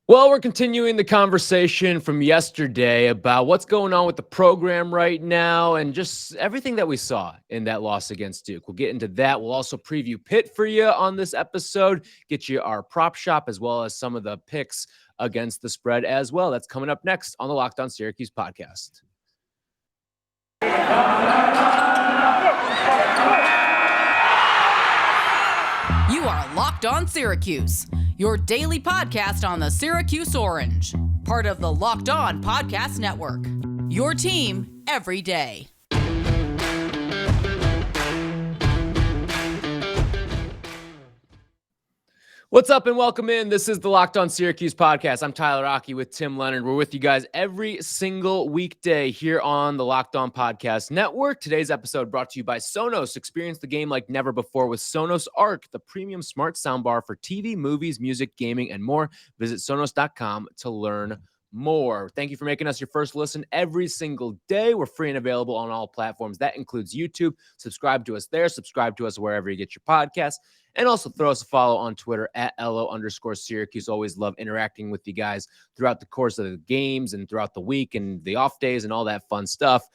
Well, we're continuing the conversation from yesterday about what's going on with the program right now and just everything that we saw in that loss against Duke. We'll get into that. We'll also preview Pitt for you on this episode, get you our prop shop as well as some of the picks against the spread as well. That's coming up next on the Locked On Syracuse podcast. You are Locked On Syracuse, your daily podcast on the Syracuse Orange, part of the Locked On Podcast Network, your team every day. What's up and welcome in. This is the Locked On Syracuse podcast. I'm Tyler Aki with Tim Leonard. We're with you guys every single weekday here on the Locked On Podcast Network. Today's episode brought to you by Sonos. Experience the game like never before with Sonos Arc, the premium smart soundbar for TV, movies, music, gaming, and more. Visit Sonos.com to learn more. Thank you for making us your first listen every single day. We're free and available on all platforms. That includes YouTube. Subscribe to us there. Subscribe to us wherever you get your podcasts. And also throw us a follow on Twitter at @LO_Syracuse. Always love interacting with you guys throughout the course of the games and throughout the week and the off days and all that fun stuff.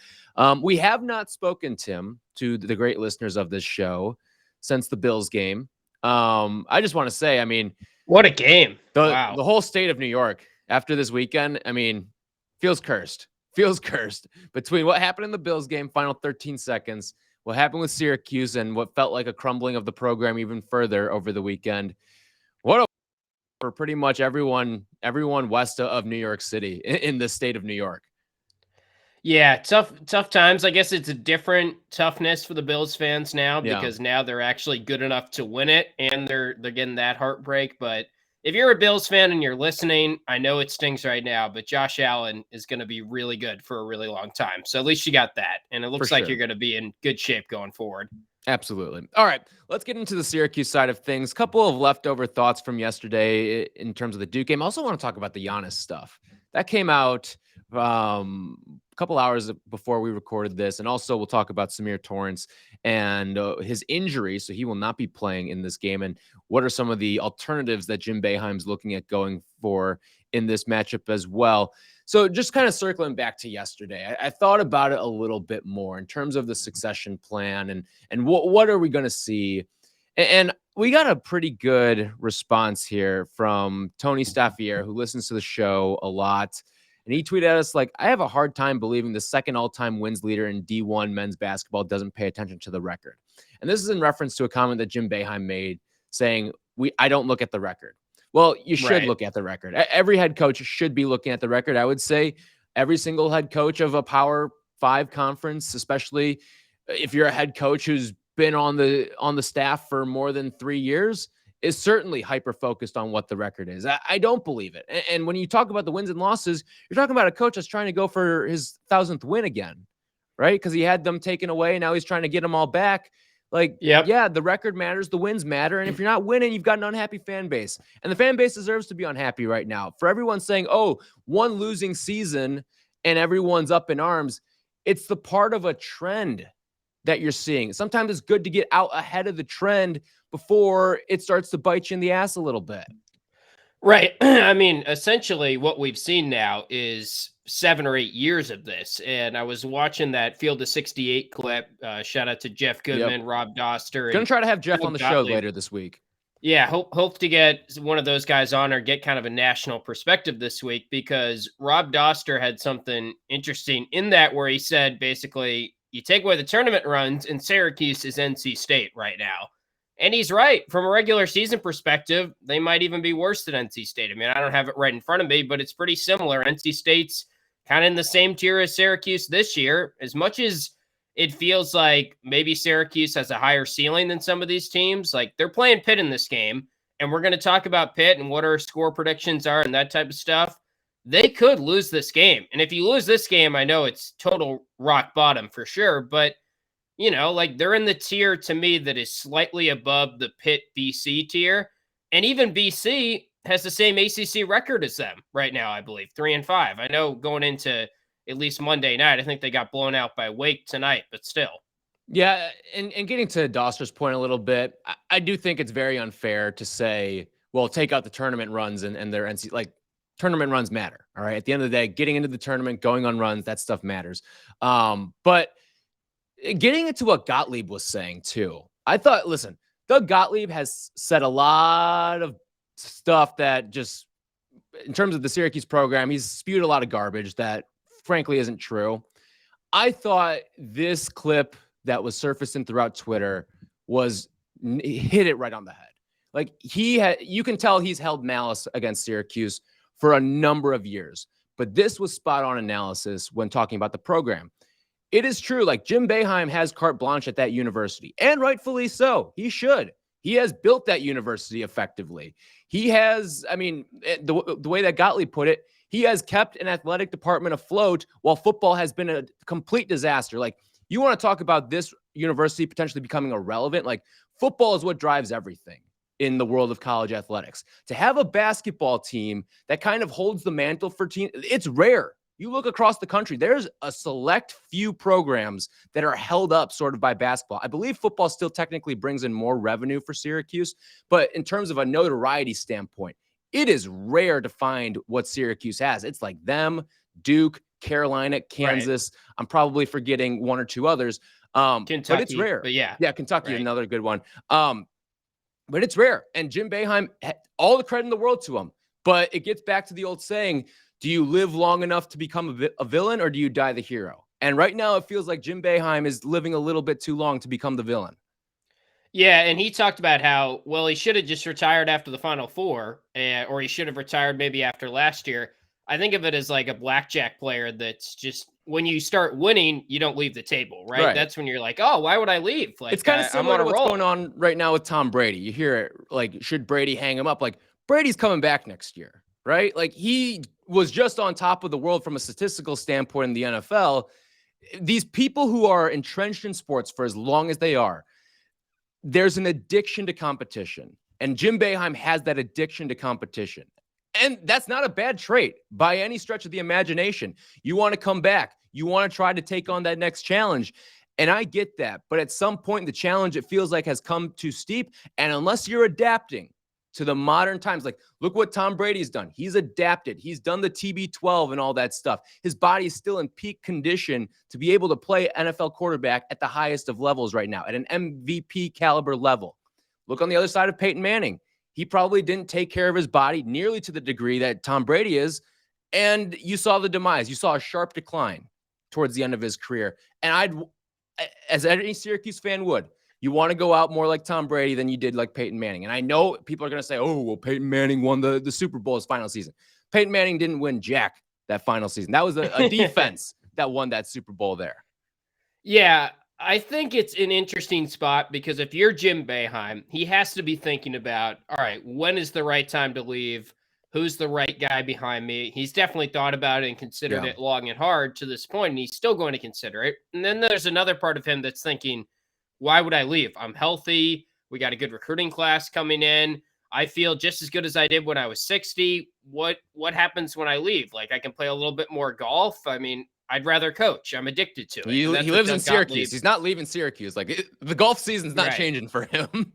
We have not spoken, Tim, to the great listeners of this show since the Bills game. I just want to say, I mean, what a game. Wow. The whole state of New York after this weekend, I mean, feels cursed. Feels cursed between what happened in the Bills game, final 13 seconds, what happened with Syracuse, and what felt like a crumbling of the program even further over the weekend. What a for pretty much everyone west of New York City in the state of New York. Yeah, tough times. I guess it's a different toughness for the Bills fans now because now they're actually good enough to win it, and they're getting that heartbreak. But if you're a Bills fan and you're listening, I know it stings right now, but Josh Allen is going to be really good for a really long time. So at least you got that. And it looks like you're going to be in good shape going forward. Absolutely. All right, let's get into the Syracuse side of things. Couple of leftover thoughts from yesterday in terms of the Duke game. I also want to talk about the Giannis stuff. That came out a couple hours before we recorded this. And also we'll talk about Samir Torrance and his injury. So he will not be playing in this game. And what are some of the alternatives that Jim Boeheim's looking at going for in this matchup as well. So just kind of circling back to yesterday, I thought about it a little bit more in terms of the succession plan and what are we going to see? And we got a pretty good response here from Tony Staffier, who listens to the show a lot. And he tweeted at us like, I have a hard time believing the second all-time wins leader in D1 men's basketball doesn't pay attention to the record. And this is in reference to a comment that Jim Boeheim made saying, I don't look at the record. Well, you should look at the record. Every head coach should be looking at the record. I would say every single head coach of a Power 5 conference, especially if you're a head coach who's been on the staff for more than 3 years, is certainly hyper-focused on what the record is. I don't believe it. And when you talk about the wins and losses, you're talking about a coach that's trying to go for his 1,000th win again, right? Because he had them taken away, and now he's trying to get them all back. Like, yeah, the record matters, the wins matter, and if you're not winning, you've got an unhappy fan base. And the fan base deserves to be unhappy right now. For everyone saying, oh, one losing season and everyone's up in arms, it's the part of a trend that you're seeing. Sometimes it's good to get out ahead of the trend before it starts to bite you in the ass a little bit. Right. I mean, essentially what we've seen now is 7 or 8 years of this. And I was watching that Field of 68 clip. Shout out to Jeff Goodman, Rob Dauster. Going to try to have Jeff on the show later this week. Yeah, hope to get one of those guys on or get kind of a national perspective this week, because Rob Dauster had something interesting in that where he said, basically, you take away the tournament runs and Syracuse is NC State right now. And he's right. From a regular season perspective, they might even be worse than NC State. I mean, I don't have it right in front of me, but it's pretty similar. NC State's kind of in the same tier as Syracuse this year. As much as it feels like maybe Syracuse has a higher ceiling than some of these teams, like they're playing Pitt in this game, and we're going to talk about Pitt and what our score predictions are and that type of stuff. They could lose this game. And if you lose this game, I know it's total rock bottom for sure, but you know, like they're in the tier to me that is slightly above the Pitt BC tier. And even BC has the same ACC record as them right now, I believe, 3-5. I know going into at least Monday night, I think they got blown out by Wake tonight, but still. Yeah, and getting to Dauster's point a little bit, I do think it's very unfair to say, well, take out the tournament runs and their NC. Like, tournament runs matter. All right. At the end of the day, getting into the tournament, going on runs, that stuff matters. But getting into what Gottlieb was saying too, I thought, listen, Doug Gottlieb has said a lot of stuff that just, in terms of the Syracuse program, he's spewed a lot of garbage that frankly isn't true. I thought this clip that was surfacing throughout Twitter hit it right on the head. Like you can tell he's held malice against Syracuse for a number of years, but this was spot on analysis when talking about the program. It is true. Like Jim Boeheim has carte blanche at that university, and rightfully so. He should. He has built that university effectively. He has, I mean, the way that Gottlieb put it, he has kept an athletic department afloat while football has been a complete disaster. Like, you want to talk about this university potentially becoming irrelevant? Like, football is what drives everything in the world of college athletics. To have a basketball team that kind of holds the mantle for team, it's rare. You look across the country, there's a select few programs that are held up sort of by basketball. I believe football still technically brings in more revenue for Syracuse, but in terms of a notoriety standpoint, it is rare to find what Syracuse has. It's like them, Duke, Carolina, Kansas. Right. I'm probably forgetting one or two others. Kentucky, but it's rare. But yeah, Kentucky, right. Another good one. But it's rare. And Jim Boeheim, all the credit in the world to him. But it gets back to the old saying, do you live long enough to become a villain, or do you die the hero? And right now it feels like Jim Boeheim is living a little bit too long to become the villain. Yeah, and he talked about how, well, he should have just retired after the Final Four, or he should have retired maybe after last year. I think of it as like a blackjack player that's just, when you start winning, you don't leave the table, right? That's when you're like, oh, why would I leave? Like, it's kind of similar to what's going on right now with Tom Brady. You hear it, like, should Brady hang him up? Like, Brady's coming back next year, right? Like, he was just on top of the world from a statistical standpoint in the NFL. These people who are entrenched in sports for as long as they are, there's an addiction to competition. And Jim Boeheim has that addiction to competition. And that's not a bad trait by any stretch of the imagination. You want to come back. You want to try to take on that next challenge. And I get that. But at some point, the challenge, it feels like, has come too steep. And unless you're adapting to the modern times, like, look what Tom Brady's done. He's adapted. He's done the TB12 and all that stuff. His body is still in peak condition to be able to play NFL quarterback at the highest of levels right now, at an MVP caliber level. Look on the other side of Peyton Manning. He probably didn't take care of his body nearly to the degree that Tom Brady is. And you saw the demise. You saw a sharp decline towards the end of his career. And as any Syracuse fan would, you want to go out more like Tom Brady than you did like Peyton Manning. And I know people are going to say, oh, well, Peyton Manning won the Super Bowl his final season. Peyton Manning didn't win jack that final season. That was a defense that won that Super Bowl there. Yeah, I think it's an interesting spot because if you're Jim Boeheim, he has to be thinking about, all right, when is the right time to leave? Who's the right guy behind me? He's definitely thought about it and considered it long and hard to this point, and he's still going to consider it. And then there's another part of him that's thinking, why would I leave? I'm healthy. We got a good recruiting class coming in. I feel just as good as I did when I was 60. What happens when I leave? Like, I can play a little bit more golf. I mean, I'd rather coach. I'm addicted to it. He lives in Syracuse. He's not leaving Syracuse. Like, the golf season's not changing for him.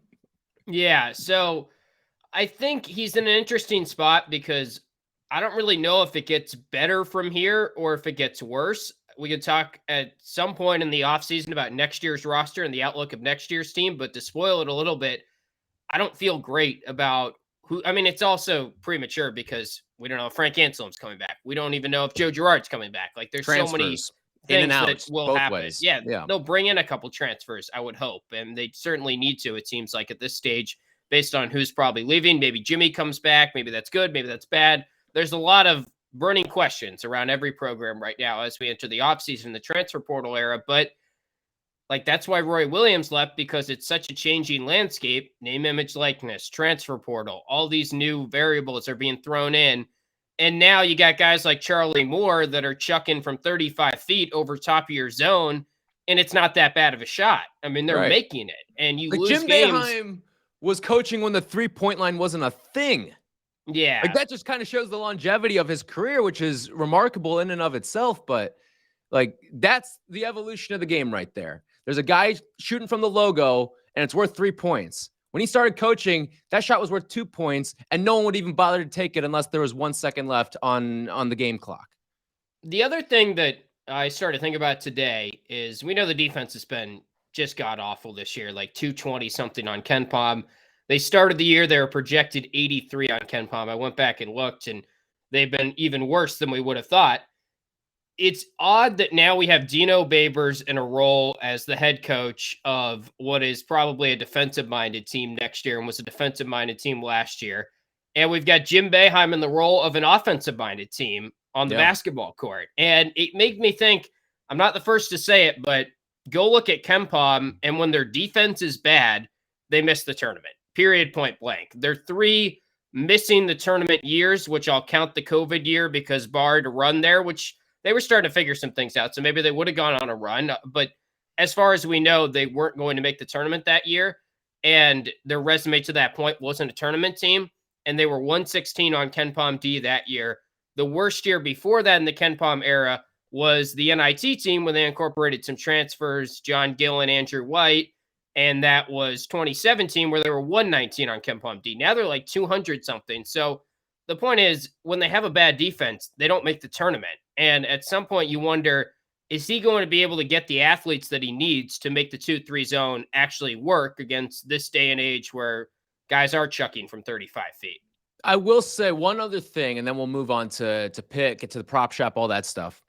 Yeah. So I think he's in an interesting spot because I don't really know if it gets better from here or if it gets worse. We could talk at some point in the offseason about next year's roster and the outlook of next year's team, but to spoil it a little bit, I don't feel great about who. I mean, it's also premature because we don't know if Frank Anselm's coming back. We don't even know if Joe Girard's coming back. Like, there's so many things that will happen. Yeah, they'll bring in a couple transfers, I would hope, and they certainly need to, it seems like, at this stage, based on who's probably leaving. Maybe Jimmy comes back. Maybe that's good. Maybe that's bad. There's a lot of burning questions around every program right now as we enter the offseason, the transfer portal era. But like, that's why Roy Williams left, because it's such a changing landscape. Name, image, likeness, transfer portal, all these new variables are being thrown in. And now you got guys like Charlie Moore that are chucking from 35 feet over top of your zone, and it's not that bad of a shot. I mean, they're making it, and you lose Jim games. Boeheim was coaching when the 3-point line wasn't a thing. Yeah. Like, that just kind of shows the longevity of his career, which is remarkable in and of itself. But like, that's the evolution of the game right there. There's a guy shooting from the logo and it's worth 3 points. When he started coaching, that shot was worth 2 points, and no one would even bother to take it unless there was 1 second left on the game clock. The other thing that I started thinking about today is we know the defense has been just god-awful this year, like 220-something on KenPom. They started the year, they were projected 83 on KenPom. I went back and looked, and they've been even worse than we would have thought. It's odd that now we have Dino Babers in a role as the head coach of what is probably a defensive-minded team next year and was a defensive-minded team last year. And we've got Jim Boeheim in the role of an offensive-minded team on the basketball court. And it made me think, I'm not the first to say it, but go look at KenPom, and when their defense is bad, they miss the tournament, period, point blank. They're 3 missing the tournament years, which I'll count the COVID year because barred a run there, which they were starting to figure some things out. So maybe they would have gone on a run. But as far as we know, they weren't going to make the tournament that year. And their resume to that point wasn't a tournament team. And they were 116 on KenPom D that year. The worst year before that in the KenPom era was the NIT team when they incorporated some transfers, John Gillen, Andrew White. And that was 2017 where they were 119 on KenPom D. Now they're like 200 something. So the point is, when they have a bad defense, they don't make the tournament. And at some point you wonder, is he going to be able to get the athletes that he needs to make the 2-3 zone actually work against this day and age where guys are chucking from 35 feet? I will say one other thing, and then we'll move on to Pitt, get to the prop shop, all that stuff.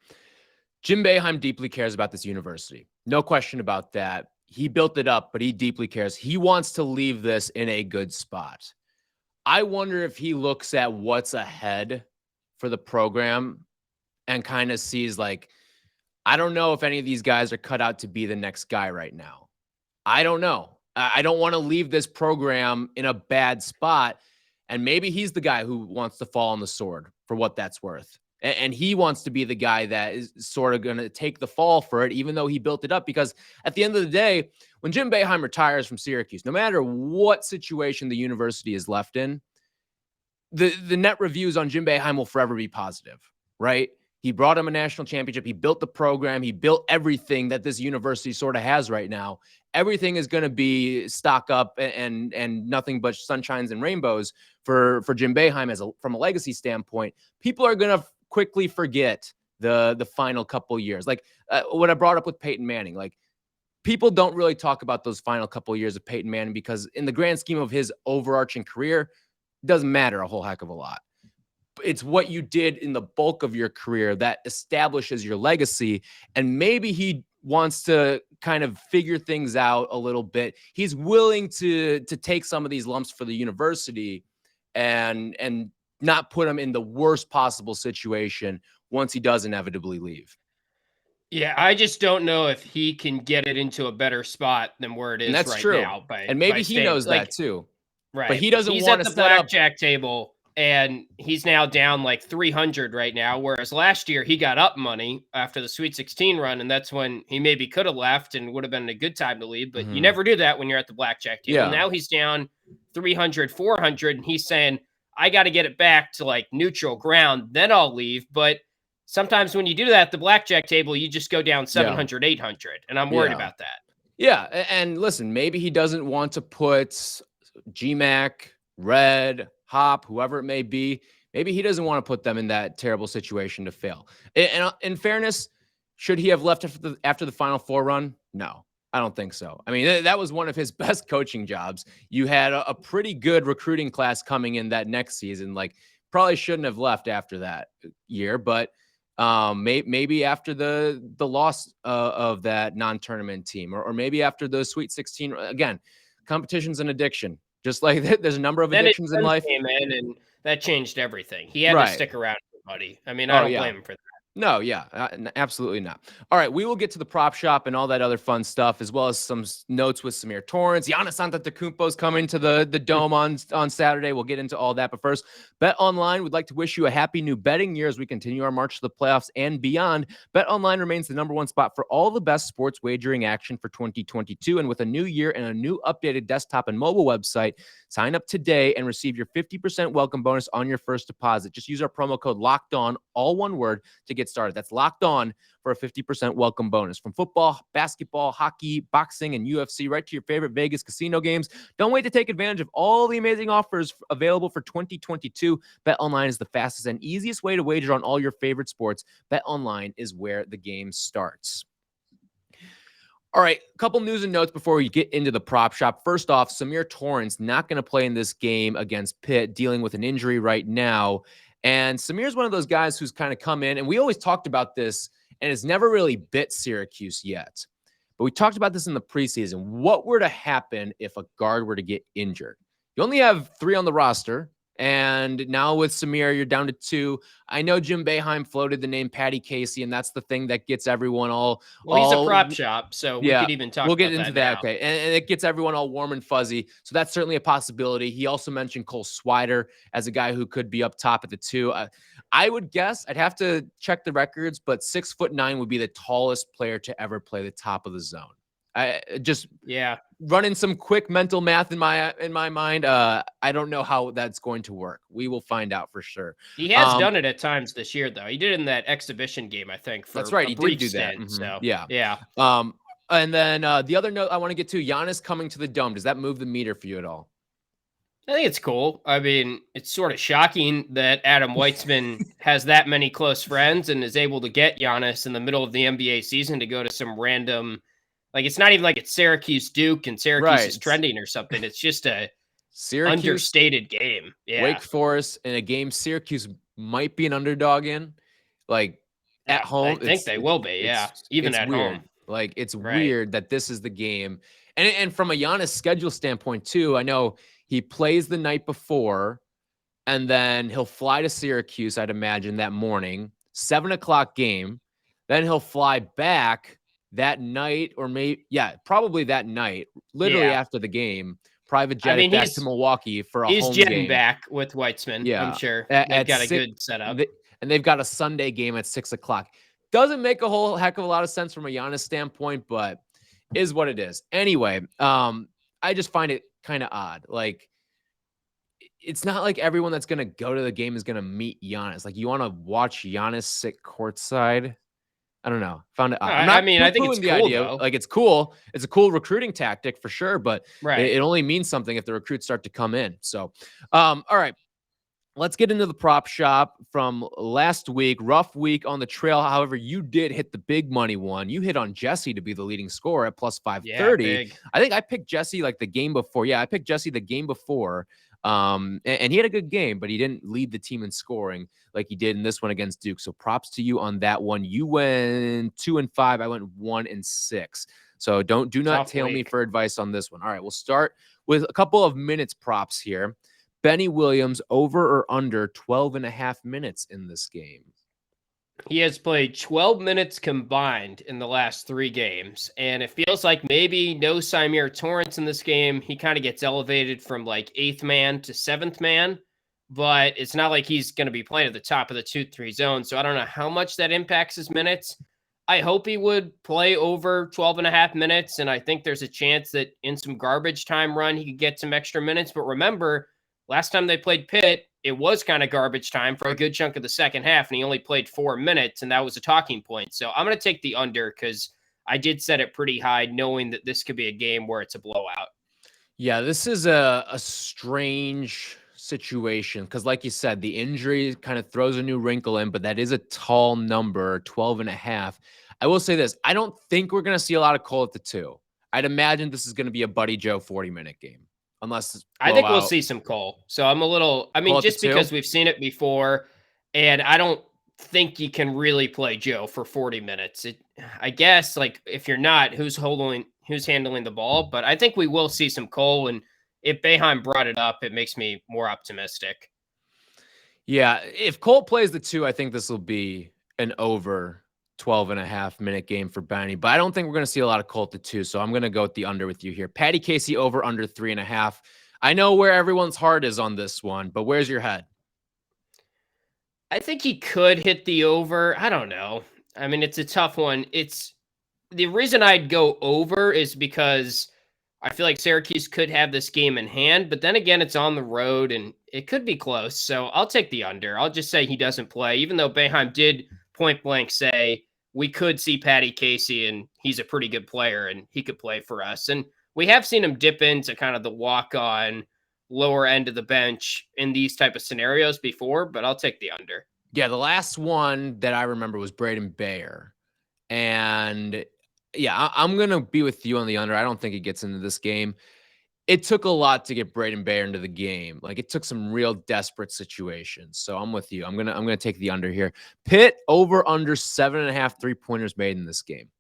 Jim Boeheim deeply cares about this university. No question about that. He built it up, but he deeply cares. He wants to leave this in a good spot. I wonder if he looks at what's ahead for the program and kind of sees like, I don't know if any of these guys are cut out to be the next guy right now. I don't know. I don't want to leave this program in a bad spot. And maybe he's the guy who wants to fall on the sword for what that's worth. And he wants to be the guy that is sort of going to take the fall for it, even though he built it up. Because at the end of the day, when Jim Boeheim retires from Syracuse, no matter what situation the university is left in, the net reviews on Jim Boeheim will forever be positive, right? He brought him a national championship. He built the program. He built everything that this university sort of has right now. Everything is going to be stock up and nothing but sunshines and rainbows for Jim Boeheim from a legacy standpoint. People are going to quickly forget the final couple years. Like what I brought up with Peyton Manning, like people don't really talk about those final couple years of Peyton Manning because in the grand scheme of his overarching career, it doesn't matter a whole heck of a lot. It's what you did in the bulk of your career that establishes your legacy. And maybe he wants to kind of figure things out a little bit. He's willing to take some of these lumps for the university and not put him in the worst possible situation once he does inevitably leave. Yeah, I just don't know if he can get it into a better spot than where it is that's right true. now. And maybe he knows that too. Right. But he doesn't He's want at to the set up blackjack table, and he's now down like 300 right now, whereas last year he got up money after the Sweet 16 run, and that's when he maybe could have left and would have been a good time to leave, but you never do that when you're at the blackjack table. Yeah. Now he's down 300, 400, and he's saying, I got to get it back to like neutral ground, then I'll leave. But sometimes when you do that at the blackjack table, you just go down 700, 800, and I'm worried about that. Yeah, and listen, maybe he doesn't want to put GMAC, Red, Hop, whoever it may be. Maybe he doesn't want to put them in that terrible situation to fail. And in fairness, should he have left after the Final Four run? No, I don't think so. I mean, that was one of his best coaching jobs. You had a pretty good recruiting class coming in that next season. Like, probably shouldn't have left after that year, but maybe after the loss of that non-tournament team, or maybe after the Sweet 16. Again, competition's an addiction. Just like there's a number of addictions in life. Came in and that changed everything. He had to stick around, buddy. I mean, I don't blame him for that. No, yeah, absolutely not. All right, we will get to the prop shop and all that other fun stuff, as well as some notes with Samir Torrance. Giannis Antetokounmpo's coming to the Dome on Saturday. We'll get into all that. But first, BetOnline would like to wish you a happy new betting year as we continue our march to the playoffs and beyond. BetOnline remains the #1 spot for all the best sports wagering action for 2022. And with a new year and a new updated desktop and mobile website, sign up today and receive your 50% welcome bonus on your first deposit. Just use our promo code LOCKEDON, all one word, to get get started. That's Locked On for a 50% welcome bonus. From football, basketball, hockey, boxing, and UFC, right to your favorite Vegas casino games. Don't wait to take advantage of all the amazing offers available for 2022. BetOnline is the fastest and easiest way to wager on all your favorite sports. BetOnline is where the game starts. All right, a couple news and notes before we get into the prop shop. First off, Samir Torrance not going to play in this game against Pitt, dealing with an injury right now. And Samir's one of those guys who's kind of come in, and we always talked about this, and it's never really bit Syracuse yet. But we talked about this in the preseason. What were to happen if a guard were to get injured? You only have 3 on the roster. And now with Samir, you're down to 2. I know Jim Boeheim floated the name Patty Casey, and that's the thing that gets everyone all. Well, he's a prop shop, so we could even talk. We'll get about into that. now. Okay, and it gets everyone all warm and fuzzy. So that's certainly a possibility. He also mentioned Cole Swider as a guy who could be up top at the 2. I would guess, I'd have to check the records, but 6'9" would be the tallest player to ever play the top of the zone. I just running some quick mental math in my mind. I don't know how that's going to work. We will find out for sure. He has done it at times this year, though. He did it in that exhibition game, I think. That's right. He did do that. Stint, So yeah. And then the other note I want to get to: Giannis coming to the Dome. Does that move the meter for you at all? I think it's cool. I mean, it's sort of shocking that Adam Weitzman has that many close friends and is able to get Giannis in the middle of the NBA season to go to some random. Like, it's not even like it's Syracuse Duke and Syracuse is trending or something. It's just a Syracuse understated game. Yeah. Wake Forest in a game Syracuse might be an underdog in, like at home. I think they will be. Yeah. Even at weird. Home. Like, it's weird that this is the game. And from a Giannis schedule standpoint too, I know he plays the night before and then he'll fly to Syracuse, I'd imagine, that morning, 7:00 game. Then he'll fly back that night, or probably that night, literally after the game, private jet back to Milwaukee for a home game. He's jetting back with Weitzman, I'm sure. They've got a good setup. And they've got a Sunday game at 6:00. Doesn't make a whole heck of a lot of sense from a Giannis standpoint, but is what it is. Anyway, I just find it kind of odd. Like, it's not like everyone that's going to go to the game is going to meet Giannis. Like, you want to watch Giannis sit courtside? I don't know. Found it. I mean, I think it's the cool, idea. Though. Like, it's cool. It's a cool recruiting tactic for sure, but it only means something if the recruits start to come in. So, all right, let's get into the prop shop from last week. Rough week on the trail. However, you did hit the big money one. You hit on Jesse to be the leading scorer at plus 530. I think I picked Jesse like the game before. Yeah, I picked Jesse the game before. And he had a good game, but he didn't lead the team in scoring like he did in this one against Duke. So props to you on that one. You went 2-5. I went 1-6. So do not tail me for advice on this one. All right, we'll start with a couple of minutes props here. Benny Williams over or under 12.5 minutes in this game. He has played 12 minutes combined in the last 3 games, and it feels like maybe no Samir Torrance in this game. He kind of gets elevated from like 8th man to 7th man, but it's not like he's going to be playing at the top of the 2-3 zone, so I don't know how much that impacts his minutes. I hope he would play over 12.5 minutes, and I think there's a chance that in some garbage time run, he could get some extra minutes, but remember, last time they played Pitt, it was kind of garbage time for a good chunk of the second half, and he only played 4 minutes, and that was a talking point. So I'm going to take the under because I did set it pretty high, knowing that this could be a game where it's a blowout. Yeah, this is a strange situation because, like you said, the injury kind of throws a new wrinkle in, but that is a tall number, 12.5. I will say this. I don't think we're going to see a lot of Cole at the 2. I'd imagine this is going to be a Buddy Joe 40-minute game. Unless I think we'll see some Cole. So I'm a little, I mean, just because we've seen it before, and I don't think you can really play Joe for 40 minutes. I guess, like, if you're not, who's handling the ball? But I think we will see some Cole, and if Boeheim brought it up, it makes me more optimistic. Yeah, if Cole plays the 2, I think this will be an over 12.5 minute game for Benny, but I don't think we're going to see a lot of Cole at the 2, so I'm going to go with the under with you here. Patty Casey over under 3.5. I know where everyone's heart is on this one, but where's your head? I think he could hit the over. I don't know. I mean, it's a tough one. It's the reason I'd go over is because I feel like Syracuse could have this game in hand, but then again, it's on the road and it could be close. So I'll take the under. I'll just say he doesn't play, even though Boeheim did point blank say we could see Patty Casey, and he's a pretty good player, and he could play for us. And we have seen him dip into kind of the walk-on lower end of the bench in these type of scenarios before, but I'll take the under. Yeah, the last one that I remember was Braden Bayer. And yeah, I'm going to be with you on the under. I don't think he gets into this game. It took a lot to get Braden Bayer into the game. Like, it took some real desperate situations. So I'm with you. I'm gonna take the under here. Pitt over under 7.5 3-pointers made in this game.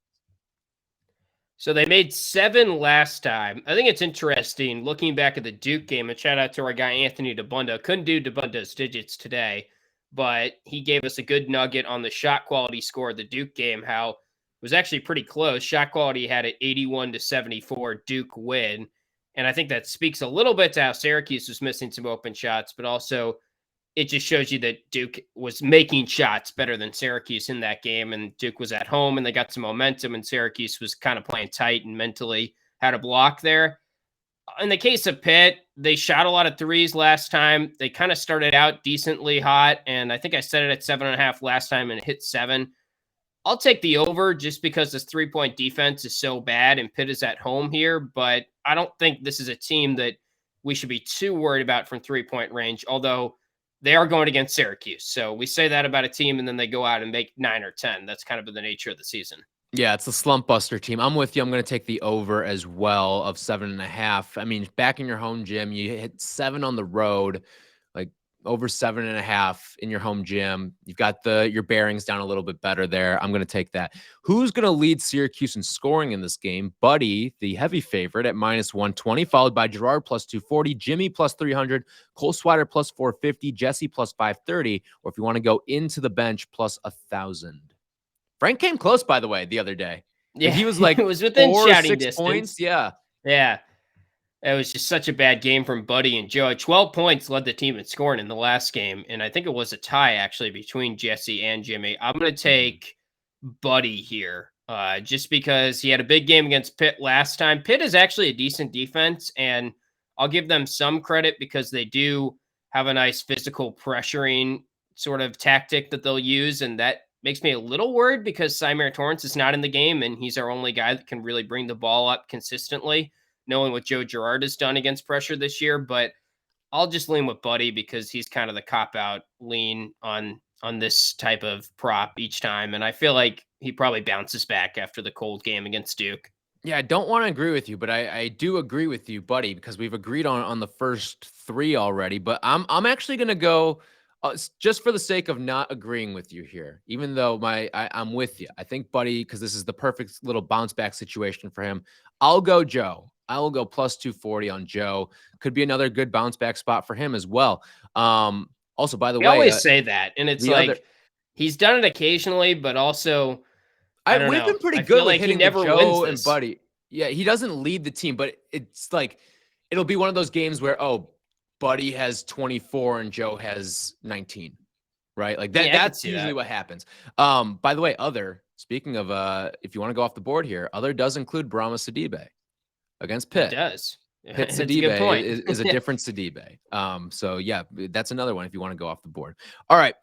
So they made 7 last time. I think it's interesting looking back at the Duke game, and shout out to our guy Anthony Dabbundo. Couldn't do Dabundo's digits today, but he gave us a good nugget on the shot quality score of the Duke game, how it was actually pretty close. Shot quality had it 81-74 Duke win. And I think that speaks a little bit to how Syracuse was missing some open shots, but also it just shows you that Duke was making shots better than Syracuse in that game. And Duke was at home and they got some momentum, and Syracuse was kind of playing tight and mentally had a block there. In the case of Pitt, they shot a lot of threes last time. They kind of started out decently hot, and I think I set it at 7.5 last time and it hit 7. I'll take the over just because this 3-point defense is so bad and Pitt is at home here, but I don't think this is a team that we should be too worried about from 3-point range, although they are going against Syracuse. So we say that about a team and then they go out and make 9 or 10. That's kind of the nature of the season. Yeah, it's a slump buster team. I'm with you. I'm going to take the over as well of 7.5. I mean, back in your home gym, you hit 7 on the road, like over 7.5 in your home gym. You've got your bearings down a little bit better there. I'm going to take that. Who's going to lead Syracuse in scoring in this game? Buddy, the heavy favorite at -120, followed by Gerard +240, Jimmy +300, Cole Swider +450, Jesse +530, or if you want to go into the bench +1,000. Frank came close, by the way, the other day. Yeah, he was like it was within 4 or shouting 6 distance. points. Yeah. It was just such a bad game from Buddy and Joe. 12 points led the team in scoring in the last game, and I think it was a tie actually between Jesse and Jimmy. I'm going to take Buddy here, just because he had a big game against Pitt last time. Pitt is actually a decent defense, and I'll give them some credit because they do have a nice physical pressuring sort of tactic that they'll use, and that makes me a little worried because Symir Torrance is not in the game, and he's our only guy that can really bring the ball up consistently, knowing what Joe Girard has done against pressure this year. But I'll just lean with Buddy because he's kind of the cop-out lean on this type of prop each time, and I feel like he probably bounces back after the cold game against Duke. Yeah, I don't want to agree with you, but I do agree with you, Buddy, because we've agreed on the first 3 already. But I'm actually going to go just for the sake of not agreeing with you here, even though I'm with you. I think Buddy, because this is the perfect little bounce back situation for him. I'll go Joe. I will go +240 on Joe. Could be another good bounce back spot for him as well. Also, by the way, we always say that, and it's like he's done it occasionally, but also we've been pretty good with hitting never Joe wins and Buddy. Yeah, he doesn't lead the team, but it's like it'll be one of those games where Buddy has 24 and Joe has 19, right? Like that. Yeah, that's usually what happens. By the way, speaking of, if you want to go off the board here, does include Brahma Sidibe against Pitt. It does. Pitt Sidibe is a different Sidibe. So yeah, that's another one if you want to go off the board. All right.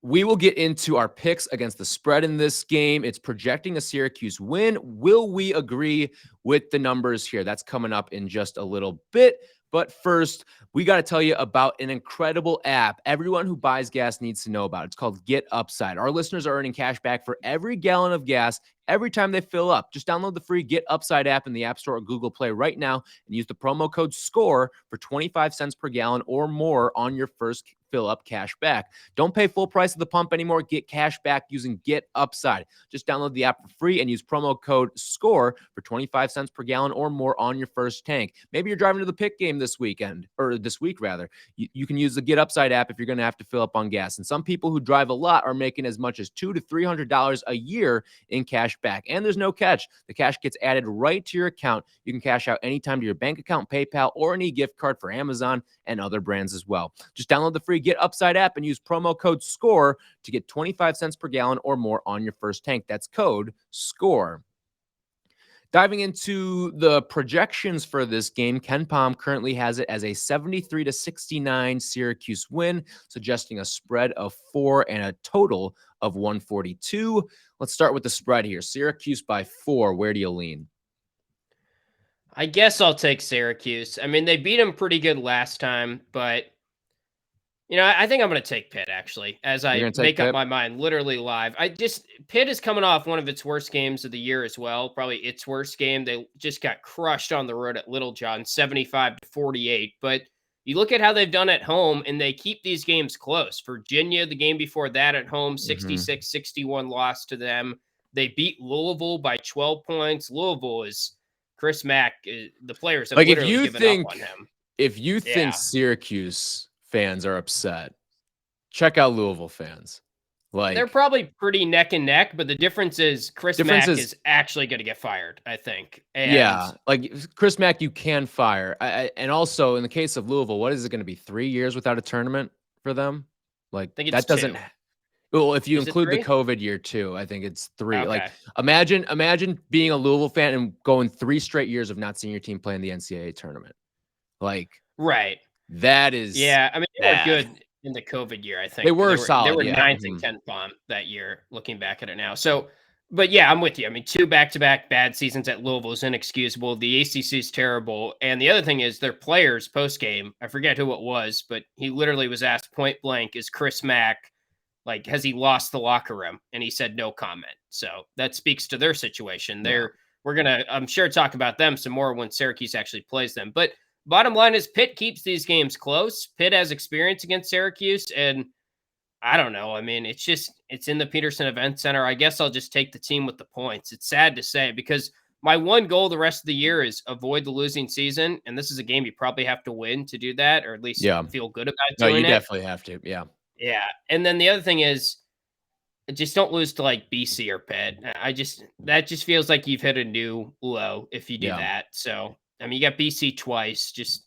We will get into our picks against the spread in this game. It's projecting a Syracuse win. Will we agree with the numbers here? That's coming up in just a little bit. But first, we got to tell you about an incredible app everyone who buys gas needs to know about. It's called Get Upside. Our listeners are earning cash back for every gallon of gas every time they fill up. Just download the free Get Upside app in the App Store or Google Play right now and use the promo code SCORE for 25 cents per gallon or more on your first fill up cash back. Don't pay full price at the pump anymore. Get cash back using Get Upside. Just download the app for free and use promo code SCORE for 25 cents per gallon or more on your first tank. Maybe you're driving to the Pitt game this weekend, or this week rather. You can use the Get Upside app if you're going to have to fill up on gas. And some people who drive a lot are making as much as $200 to $300 a year in cash back. And there's no catch. The cash gets added right to your account. You can cash out anytime to your bank account, PayPal, or an e-gift card for Amazon and other brands as well. Just download the free Get Upside app and use promo code SCORE to get 25 cents per gallon or more on your first tank. That's code SCORE. Diving into the projections for this game, Ken Pom currently has it as a 73-69 Syracuse win, suggesting a spread of 4 and a total of 142. Let's start with the spread here. Syracuse by 4. Where do you lean? I guess I'll take Syracuse. I mean, they beat them pretty good last time, but I think I'm going to take Pitt, actually, as I make up my mind literally live. Pitt is coming off one of its worst games of the year as well, probably its worst game. They just got crushed on the road at Littlejohn, 75-48. But you look at how they've done at home, and they keep these games close. Virginia, the game before that at home, 66-61 loss to them. They beat Louisville by 12 points. Louisville is Chris Mack. The players have literally given up on him. If you think Syracuse fans are upset, check out Louisville fans. They're probably pretty neck and neck, but the difference is Chris Mack is actually going to get fired, I think. And Chris Mack, you can fire. And also in the case of Louisville, what is it going to be? 3 years without a tournament for them? I think that doesn't. 2. Well, if you include the COVID year too, I think it's 3. Okay. Imagine being a Louisville fan and going 3 straight years of not seeing your team play in the NCAA tournament. Right. That is, I mean, they were good in the COVID year, I think. They were solid. They were 9th in Ken Pom that year, looking back at it now. So, but yeah, I'm with you. I mean, 2 back-to-back bad seasons at Louisville is inexcusable. The ACC is terrible. And the other thing is their players post-game, I forget who it was, but he literally was asked point blank, is Chris Mack, has he lost the locker room? And he said no comment. So that speaks to their situation. We're going to, I'm sure, talk about them some more when Syracuse actually plays them. But bottom line is Pitt keeps these games close. Pitt has experience against Syracuse, and I don't know. I mean, it's in the Peterson Event Center. I guess I'll just take the team with the points. It's sad to say because my one goal the rest of the year is avoid the losing season, and this is a game you probably have to win to do that, or at least feel good about doing it. No, you definitely have to. Yeah. Yeah. And then the other thing is just don't lose to BC or Pitt. That just feels like you've hit a new low if you do that. So, I mean, you got BC twice. Just,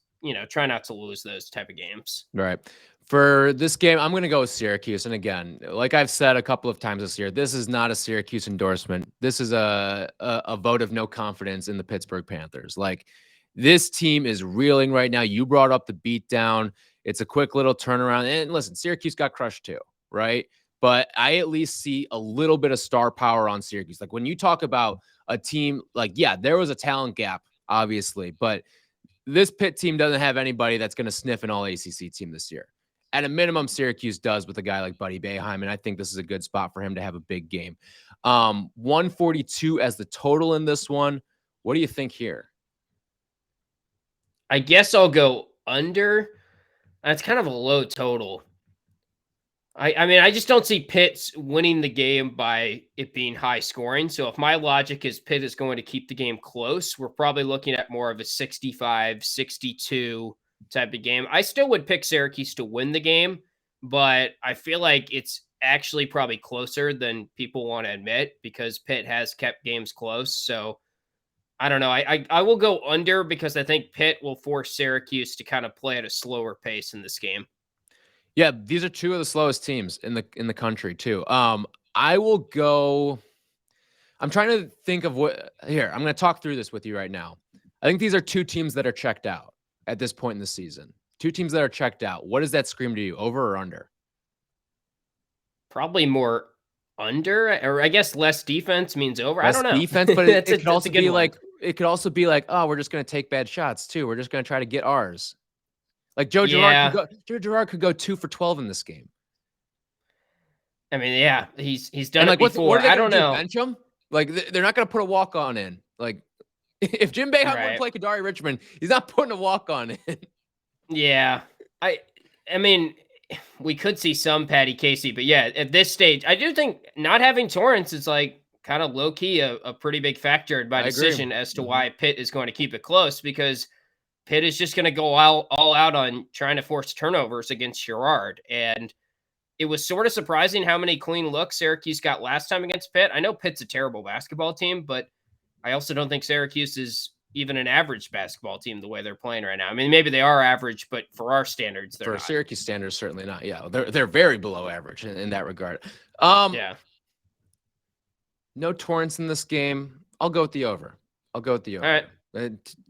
try not to lose those type of games. Right. For this game, I'm going to go with Syracuse. And again, like I've said a couple of times this year, this is not a Syracuse endorsement. This is a vote of no confidence in the Pittsburgh Panthers. This team is reeling right now. You brought up the beatdown. It's a quick little turnaround. And listen, Syracuse got crushed too, right? But I at least see a little bit of star power on Syracuse. When you talk about a team, there was a talent gap, obviously, but this Pitt team doesn't have anybody that's going to sniff an all-ACC team this year. At a minimum, Syracuse does with a guy like Buddy Boeheim, and I think this is a good spot for him to have a big game. 142 as the total in this one. What do you think here? I guess I'll go under. That's kind of a low total. I mean, I just don't see Pitt winning the game by it being high scoring. So if my logic is Pitt is going to keep the game close, we're probably looking at more of a 65-62 type of game. I still would pick Syracuse to win the game, but I feel like it's actually probably closer than people want to admit because Pitt has kept games close. So I don't know. I will go under because I think Pitt will force Syracuse to kind of play at a slower pace in this game. Yeah, these are 2 of the slowest teams in the country too. I will go. I'm trying to think of what here. I'm going to talk through this with you right now. I think these are 2 teams that are checked out at this point in the season. 2 teams that are checked out. What does that scream to you? Over or under? Probably more under, or I guess less defense means over. I don't know. Defense, but it could also be it could also be oh, we're just going to take bad shots too. We're just going to try to get ours. Joe Girard could go 2 for 12 in this game. I mean, yeah, he's done it before. I don't know. Bench him? They're not going to put a walk-on in. If Jim Boeheim would play Kadari Richmond, he's not putting a walk-on in. Yeah, I mean, we could see some Patty Casey, but yeah, at this stage, I do think not having Torrance is kind of low-key a pretty big factor in my decision as to why Pitt is going to keep it close because Pitt is just going to go all out on trying to force turnovers against Girard. And it was sort of surprising how many clean looks Syracuse got last time against Pitt. I know Pitt's a terrible basketball team, but I also don't think Syracuse is even an average basketball team the way they're playing right now. I mean, maybe they are average, but for our standards, they're not. Syracuse standards, certainly not. Yeah, they're very below average in that regard. Yeah. No Torrance in this game. I'll go with the over. I'll go with the over. All right.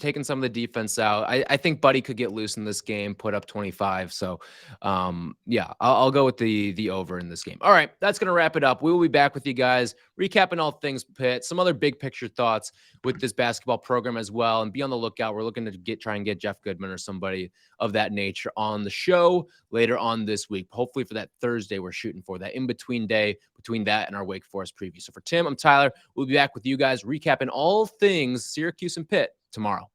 Taking some of the defense out. I think Buddy could get loose in this game, put up 25. So, yeah, I'll go with the over in this game. All right, that's going to wrap it up. We will be back with you guys, recapping all things Pitt, some other big picture thoughts with this basketball program as well. And be on the lookout. We're looking to try and get Jeff Goodman or somebody of that nature on the show later on this week. Hopefully for that Thursday we're shooting for, that in-between day between that and our Wake Forest preview. So for Tim, I'm Tyler. We'll be back with you guys recapping all things Syracuse and Pitt tomorrow.